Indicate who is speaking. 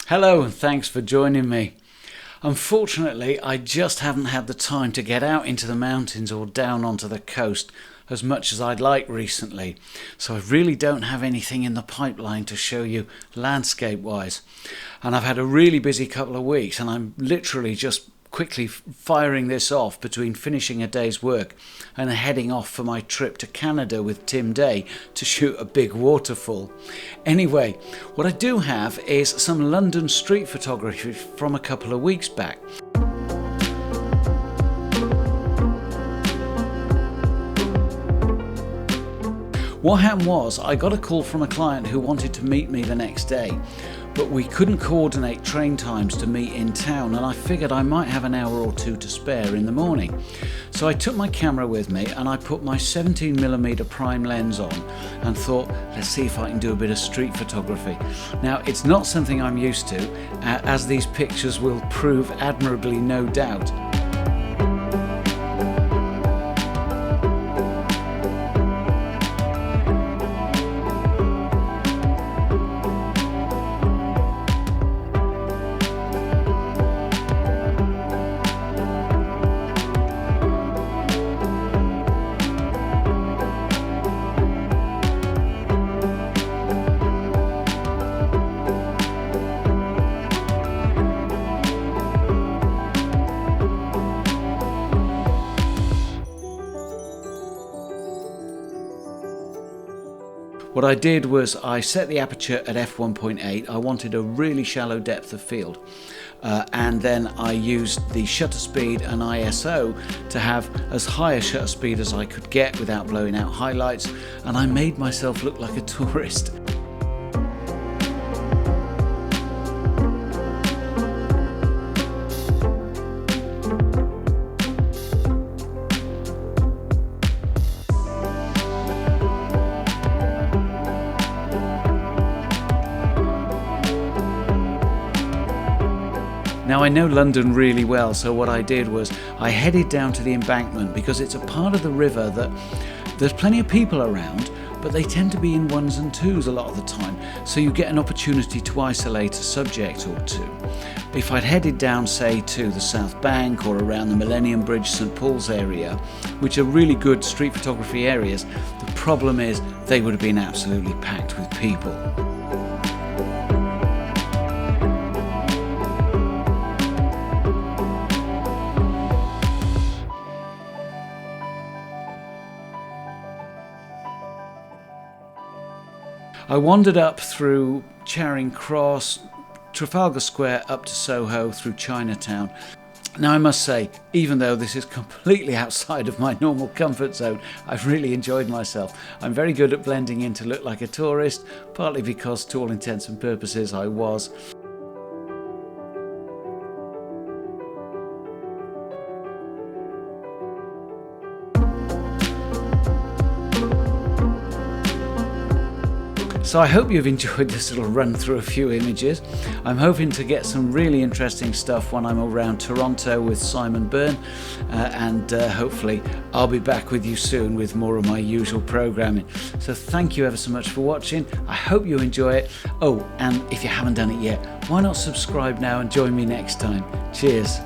Speaker 1: Hello and thanks for joining me. Unfortunately, I just haven't had the time to get out into the mountains or down onto the coast as much as I'd like recently, so I really don't have anything in the pipeline to show you landscape wise. And I've had a really busy couple of weeks and I'm literally just quickly firing this off between finishing a day's work and heading off for my trip to Canada with Tim Day to shoot a big waterfall. Anyway, what I do have is some London street photography from a couple of weeks back. What happened was I got a call from a client who wanted to meet me the next day, but we couldn't coordinate train times to meet in town, and I figured I might have an hour or two to spare in the morning. So I took my camera with me and I put my 17mm prime lens on and thought, let's see if I can do a bit of street photography. Now, it's not something I'm used to, as these pictures will prove admirably, no doubt. What I did was I set the aperture at f1.8. I wanted a really shallow depth of field, and then I used the shutter speed and ISO to have as high a shutter speed as I could get without blowing out highlights, and I made myself look like a tourist. Now, I know London really well, so what I did was I headed down to the Embankment because it's a part of the river that there's plenty of people around, but they tend to be in ones and twos a lot of the time, so you get an opportunity to isolate a subject or two. If I'd headed down, say, to the South Bank or around the Millennium Bridge, St Paul's area, which are really good street photography areas, the problem is they would have been absolutely packed with people. I wandered up through Charing Cross, Trafalgar Square up to Soho through Chinatown. Now, I must say, even though this is completely outside of my normal comfort zone, I've really enjoyed myself. I'm very good at blending in to look like a tourist, partly because to all intents and purposes I was. So I hope you've enjoyed this little run through a few images. I'm hoping to get some really interesting stuff when I'm around Toronto with Simon Byrne, and hopefully I'll be back with you soon with more of my usual programming. So thank you ever so much for watching. I hope you enjoy it. Oh, and if you haven't done it yet, why not subscribe now and join me next time. Cheers.